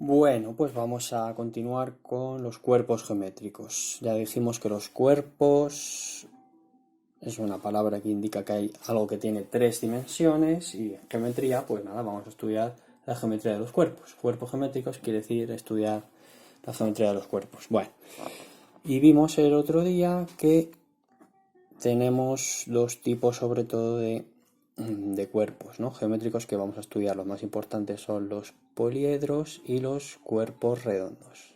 Bueno, pues vamos a continuar con los cuerpos geométricos. Ya dijimos que los cuerpos es una palabra que indica que hay algo que tiene tres dimensiones y en geometría, pues nada, vamos a estudiar la geometría de los cuerpos. Cuerpos geométricos quiere decir estudiar la geometría de los cuerpos. Bueno, y vimos el otro día que tenemos dos tipos sobre todo de cuerpos, ¿no? Geométricos que vamos a estudiar. Los más importantes son los poliedros y los cuerpos redondos.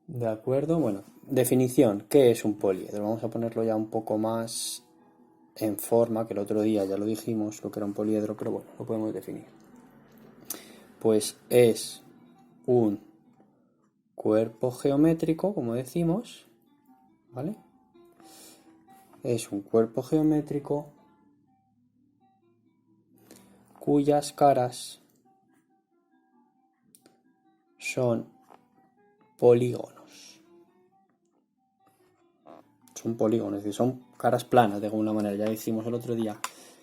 ¿De acuerdo? Bueno, definición. ¿Qué es un poliedro? Vamos a ponerlo ya un poco más en forma, que el otro día ya lo dijimos, lo que era un poliedro, pero bueno, lo podemos definir. Pues es un cuerpo geométrico, como decimos, ¿vale? Es un cuerpo geométrico cuyas caras son polígonos. Son polígonos, es decir, son caras planas de alguna manera. Ya decimos el otro día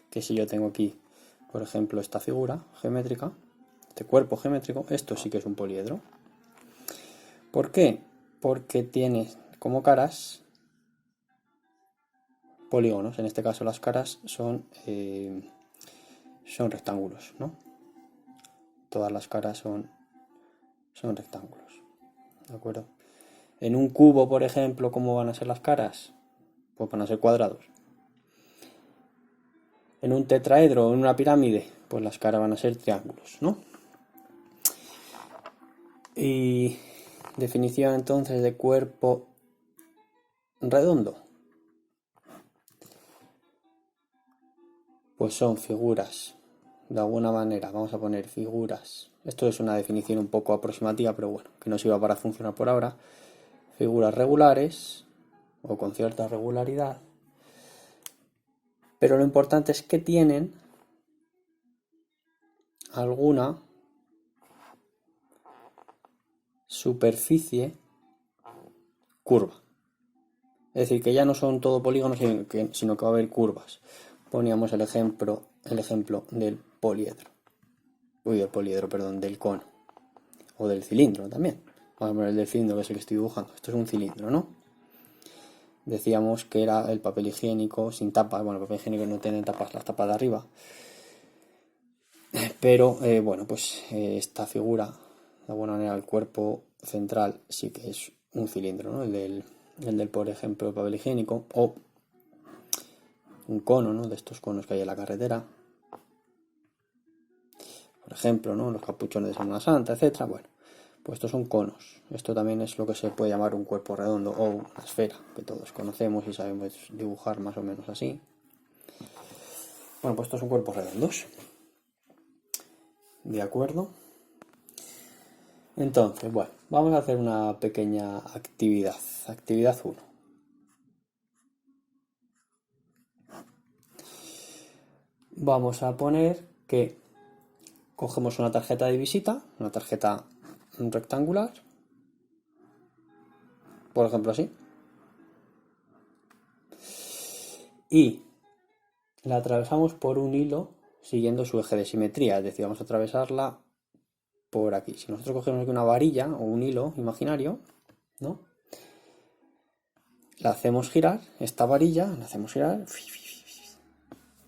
que si yo tengo aquí, por ejemplo, esta figura geométrica, este cuerpo geométrico, esto sí que es un poliedro. ¿Por qué? Porque tiene como caras polígonos. En este caso las caras son rectángulos, ¿no? Todas las caras son rectángulos. ¿De acuerdo? En un cubo, por ejemplo, ¿cómo van a ser las caras? Pues van a ser cuadrados. En un tetraedro o en una pirámide, pues las caras van a ser triángulos, ¿no? Y definición entonces de cuerpo redondo. Pues son figuras. De alguna manera, vamos a poner figuras. Esto es una definición un poco aproximativa, pero bueno, que no sirva para funcionar por ahora. Figuras regulares o con cierta regularidad. Pero lo importante es que tienen alguna superficie curva. Es decir, que ya no son todo polígonos, sino que va a haber curvas. Poníamos el ejemplo del poliedro. Del cono. O del cilindro también. Vamos a poner el del cilindro, que es el que estoy dibujando. Esto es un cilindro, ¿no? Decíamos que era el papel higiénico sin tapas. Bueno, el papel higiénico no tiene tapas, las tapas de arriba. Pero, bueno, pues esta figura, de alguna manera, el cuerpo central sí que es un cilindro, ¿no? El del, por ejemplo, papel higiénico. O un cono, ¿no? De estos conos que hay en la carretera. Por ejemplo, ¿no? Los capuchones de Semana Santa, etcétera. Bueno, pues estos son conos. Esto también es lo que se puede llamar un cuerpo redondo o una esfera, que todos conocemos y sabemos dibujar más o menos así. Bueno, pues estos son cuerpos redondos. ¿De acuerdo? Entonces, bueno, vamos a hacer una pequeña actividad. Actividad 1. Vamos a poner que cogemos una tarjeta de visita, una tarjeta rectangular, por ejemplo así, y la atravesamos por un hilo siguiendo su eje de simetría, es decir, vamos a atravesarla por aquí. Si nosotros cogemos aquí una varilla o un hilo imaginario, ¿no? La hacemos girar, esta varilla, la hacemos girar,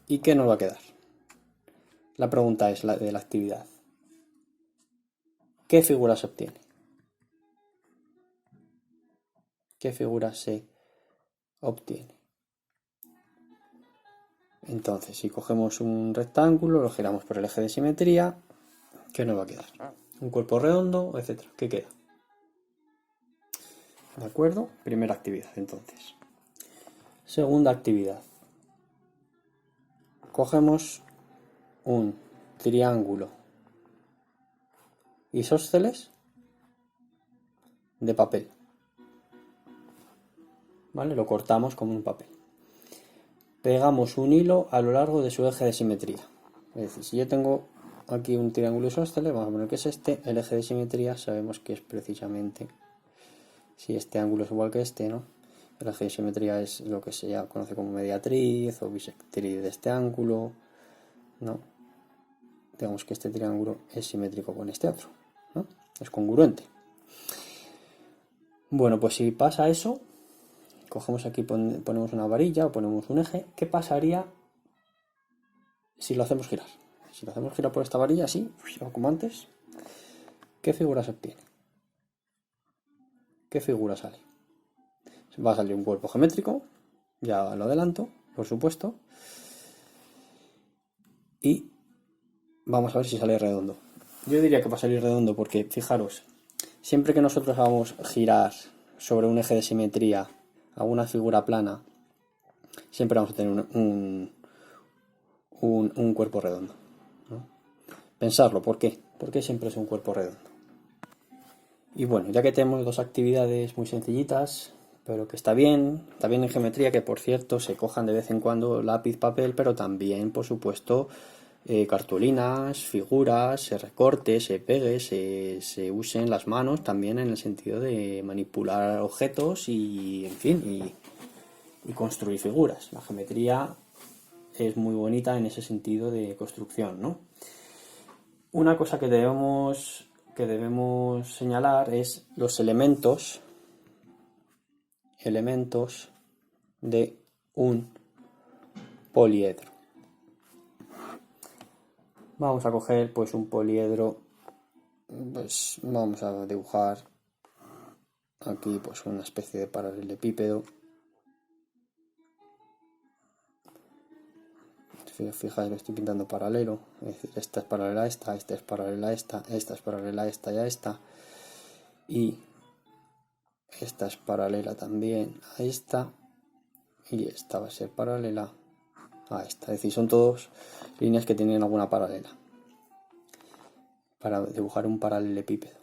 ¿y qué nos va a quedar? La pregunta es la de la actividad. ¿Qué figura se obtiene? ¿Qué figura se obtiene? Entonces, si cogemos un rectángulo, lo giramos por el eje de simetría, ¿qué nos va a quedar? Un cuerpo redondo, etcétera. ¿Qué queda? ¿De acuerdo? Primera actividad, entonces. Segunda actividad. Cogemos un triángulo isósceles de papel. ¿Vale? Lo cortamos como un papel. Pegamos un hilo a lo largo de su eje de simetría. Es decir, si yo tengo aquí un triángulo isósceles, vamos a poner que es este, el eje de simetría sabemos que es precisamente, si este ángulo es igual que este, ¿no? El eje de simetría es lo que se conoce como mediatriz o bisectriz de este ángulo, ¿no? digamos que este triángulo es simétrico con este otro, ¿no? Es congruente. Bueno, pues si pasa eso, cogemos aquí, ponemos una varilla o ponemos un eje. ¿Qué pasaría si lo hacemos girar? Si lo hacemos girar por esta varilla, así, como antes, ¿qué figura se obtiene? ¿Qué figura sale? Va a salir un cuerpo geométrico, ya lo adelanto, por supuesto. Y vamos a ver si sale redondo. Yo diría que va a salir redondo porque, fijaros, siempre que nosotros hagamos girar sobre un eje de simetría a una figura plana, siempre vamos a tener un cuerpo redondo, ¿no? Pensarlo, ¿por qué? ¿Por qué siempre es un cuerpo redondo? Y bueno, ya que tenemos dos actividades muy sencillitas, pero que está bien en geometría, que por cierto se cojan de vez en cuando lápiz, papel, pero también, por supuesto, cartulinas, figuras, se recorte, se pegue, se usen las manos también en el sentido de manipular objetos y, en fin, y construir figuras. La geometría es muy bonita en ese sentido de construcción, ¿no? Una cosa que debemos señalar es los elementos de un poliedro. Vamos a coger pues un poliedro, pues vamos a dibujar aquí pues una especie de paralelepípedo. Fijáis, lo estoy pintando paralelo, es decir, esta es paralela a esta es paralela a esta es paralela a esta y a esta, y esta es paralela también a esta, y esta va a ser paralela a esta. Es decir, son todas líneas que tienen alguna paralela para dibujar un paralelepípedo.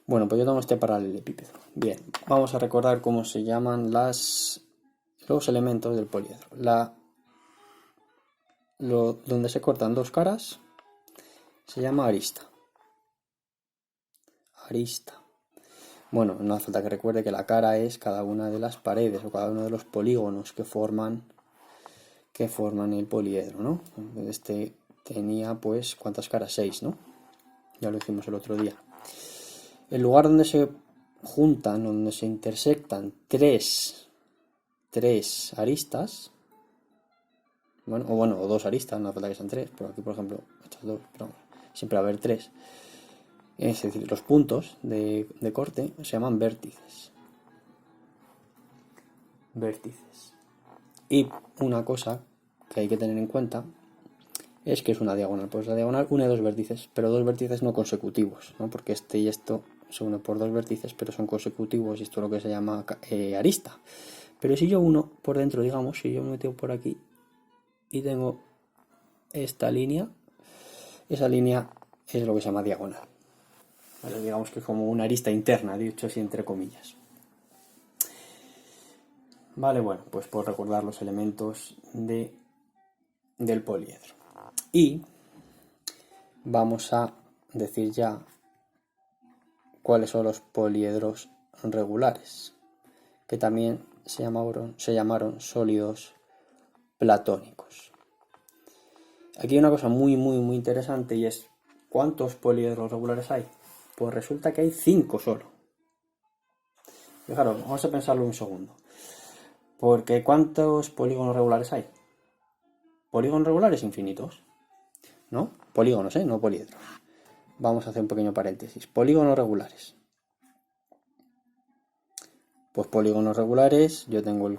Bueno, pues yo tengo este paralelepípedo. Bien, vamos a recordar cómo se llaman los elementos del poliedro. Donde se cortan dos caras se llama arista. Bueno, no hace falta que recuerde que la cara es cada una de las paredes o cada uno de los polígonos que forman el poliedro, ¿no? Este tenía pues, ¿cuántas caras? 6, ¿no? Ya lo dijimos el otro día. El lugar donde se juntan, donde se intersectan tres aristas, o dos aristas, no hace falta que sean 3, pero aquí por ejemplo estas 2, pero siempre va a haber 3. Es decir, los puntos de corte se llaman vértices. Y una cosa que hay que tener en cuenta es que es una diagonal. Pues la diagonal une dos vértices, pero dos vértices no consecutivos, ¿no? Porque este y esto se unen por dos vértices, pero son consecutivos y esto es lo que se llama arista. Pero si yo uno por dentro, digamos, si yo me meto por aquí y tengo esta línea, esa línea es lo que se llama diagonal. ¿Vale? Digamos que es como una arista interna, dicho así entre comillas. Vale, bueno, pues por recordar los elementos del poliedro. Y vamos a decir ya cuáles son los poliedros regulares, que también se llamaron sólidos platónicos. Aquí hay una cosa muy interesante y es ¿cuántos poliedros regulares hay? Pues resulta que hay 5 solo. Fijaros, vamos a pensarlo un segundo. Porque ¿cuántos polígonos regulares hay? Polígonos regulares infinitos, ¿no? Polígonos, no poliedros. Vamos a hacer un pequeño paréntesis. Polígonos regulares. Pues polígonos regulares, yo tengo el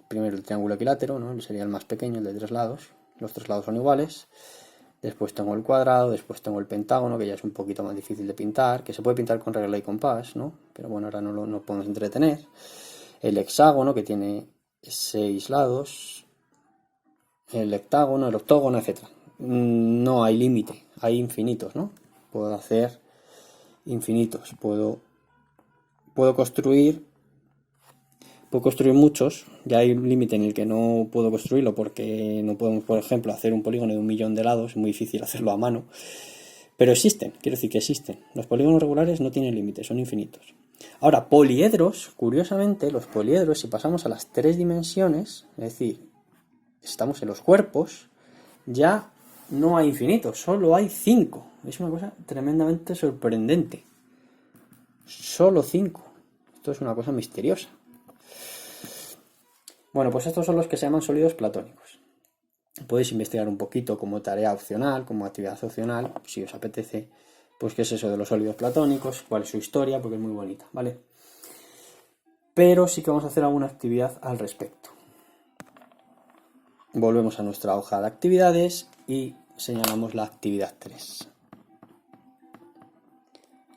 primero el triángulo equilátero, ¿no? Sería el más pequeño, el de 3 lados. Los 3 lados son iguales. Después tengo el cuadrado, después tengo el pentágono, que ya es un poquito más difícil de pintar, que se puede pintar con regla y compás, ¿no? Pero bueno, ahora no podemos entretener. El hexágono, que tiene 6 lados. El heptágono, el octógono, etc. No hay límite, hay infinitos, ¿no? Puedo hacer infinitos, puedo construir muchos. Ya hay un límite en el que no puedo construirlo porque no podemos, por ejemplo, hacer un polígono de 1.000.000 de lados, es muy difícil hacerlo a mano, pero existen, quiero decir que existen. Los polígonos regulares no tienen límites, son infinitos. Ahora, poliedros, curiosamente, los poliedros, si pasamos a las 3 dimensiones, es decir, estamos en los cuerpos, ya no hay infinitos, solo hay 5. Es una cosa tremendamente sorprendente. Solo 5. Esto es una cosa misteriosa. Bueno, pues estos son los que se llaman sólidos platónicos. Podéis investigar un poquito como tarea opcional, como actividad opcional, si os apetece, pues qué es eso de los sólidos platónicos, cuál es su historia, porque es muy bonita, ¿vale? Pero sí que vamos a hacer alguna actividad al respecto. Volvemos a nuestra hoja de actividades y señalamos la actividad 3.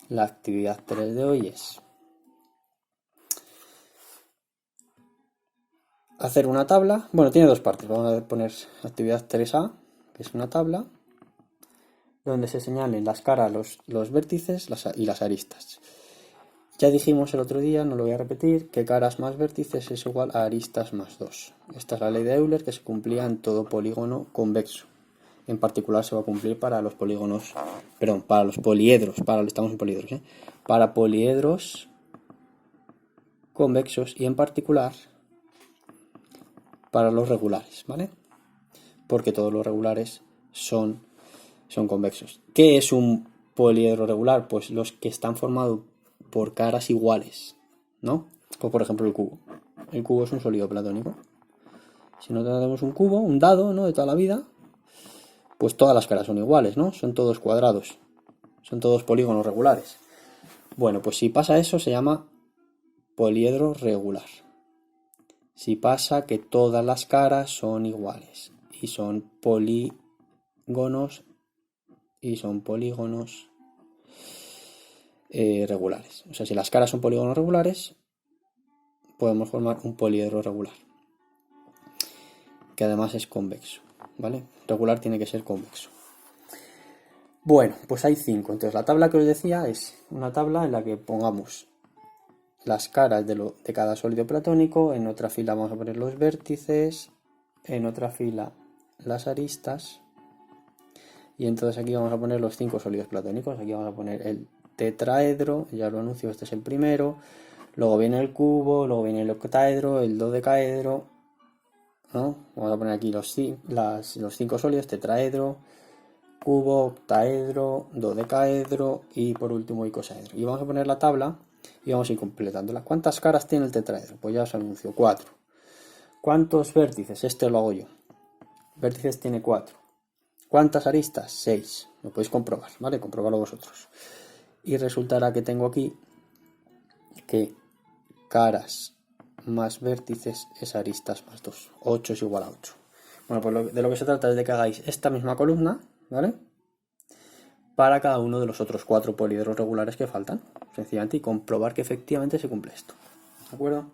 La actividad 3 de hoy es hacer una tabla. Bueno, tiene dos partes. Vamos a poner actividad 3A, que es una tabla donde se señalen las caras, los vértices y las aristas. Ya dijimos el otro día, no lo voy a repetir, que caras más vértices es igual a aristas más 2. Esta es la ley de Euler que se cumplía en todo polígono convexo. En particular se va a cumplir para los polígonos, perdón, para los poliedros, estamos en poliedros, para poliedros convexos y en particular para los regulares, ¿vale? Porque todos los regulares son convexos. ¿Qué es un poliedro regular? Pues los que están formados por caras iguales, ¿no? Como por ejemplo el cubo. El cubo es un sólido platónico. Si no tenemos un cubo, un dado, ¿no? De toda la vida, pues todas las caras son iguales, ¿no? Son todos cuadrados. Son todos polígonos regulares. Bueno, pues si pasa eso se llama poliedro regular. Si pasa que todas las caras son iguales y son polígonos regulares. O sea, si las caras son polígonos regulares, podemos formar un poliedro regular, que además es convexo, ¿vale? Regular tiene que ser convexo. Bueno, pues hay 5. Entonces la tabla que os decía es una tabla en la que pongamos las caras de cada sólido platónico, en otra fila vamos a poner los vértices, en otra fila las aristas, y entonces aquí vamos a poner los 5 sólidos platónicos. Aquí vamos a poner el tetraedro, ya lo anuncio, este es el primero, luego viene el cubo, luego viene el octaedro, el dodecaedro, ¿no? Vamos a poner aquí los 5 sólidos, tetraedro, cubo, octaedro, dodecaedro y por último icosaedro. Y vamos a poner la tabla y vamos a ir completándola. ¿Cuántas caras tiene el tetraedro? Pues ya os anuncio, 4. ¿Cuántos vértices? Este lo hago yo. Vértices tiene 4. ¿Cuántas aristas? 6. Lo podéis comprobar, ¿vale? Comprobarlo vosotros. Y resultará que tengo aquí que caras más vértices es aristas más 2. 8 es igual a 8. Bueno, pues de lo que se trata es de que hagáis esta misma columna, ¿vale? Para cada uno de los otros 4 poliedros regulares que faltan, sencillamente, y comprobar que efectivamente se cumple esto, ¿de acuerdo?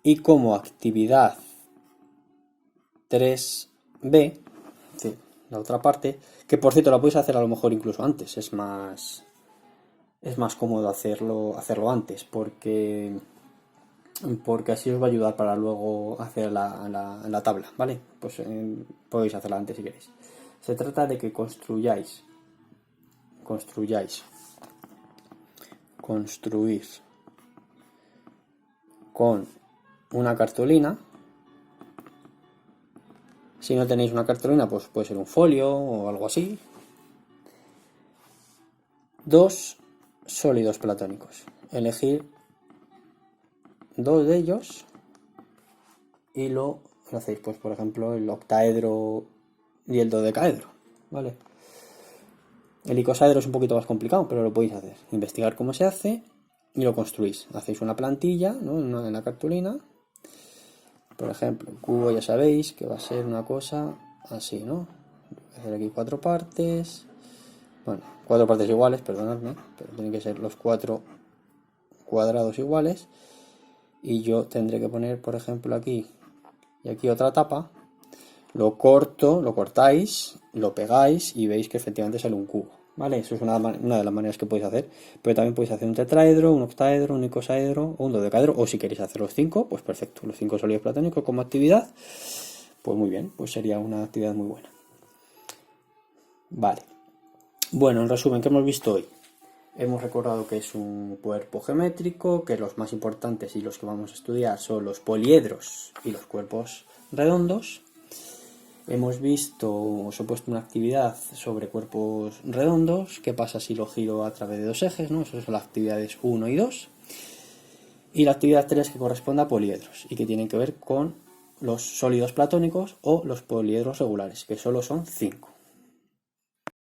Y como actividad 3B, sí, la otra parte, que por cierto la podéis hacer a lo mejor incluso antes, es más cómodo hacerlo antes, porque así os va a ayudar para luego hacer la tabla, ¿vale? Pues podéis hacerla antes si queréis. Se trata de que construir con una cartulina. Si no tenéis una cartulina, pues puede ser un folio o algo así. 2 sólidos platónicos. Elegir 2 de ellos y lo hacéis, pues por ejemplo, el octaedro y el dodecaedro, ¿vale? El icosaedro es un poquito más complicado, pero lo podéis hacer. Investigar cómo se hace y lo construís. Hacéis una plantilla, ¿no? en la cartulina. Por ejemplo, el cubo ya sabéis que va a ser una cosa así, ¿no? Voy a hacer aquí 4 partes. Bueno, 4 partes iguales, perdonadme, pero tienen que ser los 4 cuadrados iguales. Y yo tendré que poner, por ejemplo, aquí y aquí otra tapa. Lo cortáis, lo pegáis y veis que efectivamente sale un cubo, ¿vale? Eso es una de las maneras que podéis hacer. Pero también podéis hacer un tetraedro, un octaedro, un icosaedro o un dodecaedro. O si queréis hacer los 5, pues perfecto. Los 5 sólidos platónicos como actividad, pues muy bien, pues sería una actividad muy buena. Vale. Bueno, en resumen, ¿qué hemos visto hoy? Hemos recordado que es un cuerpo geométrico, que los más importantes y los que vamos a estudiar son los poliedros y los cuerpos redondos. Hemos visto, os he puesto una actividad sobre cuerpos redondos. ¿Qué pasa si lo giro a través de dos ejes, ¿no? Esas son las actividades 1 y 2. Y la actividad 3 que corresponde a poliedros y que tienen que ver con los sólidos platónicos o los poliedros regulares, que solo son 5.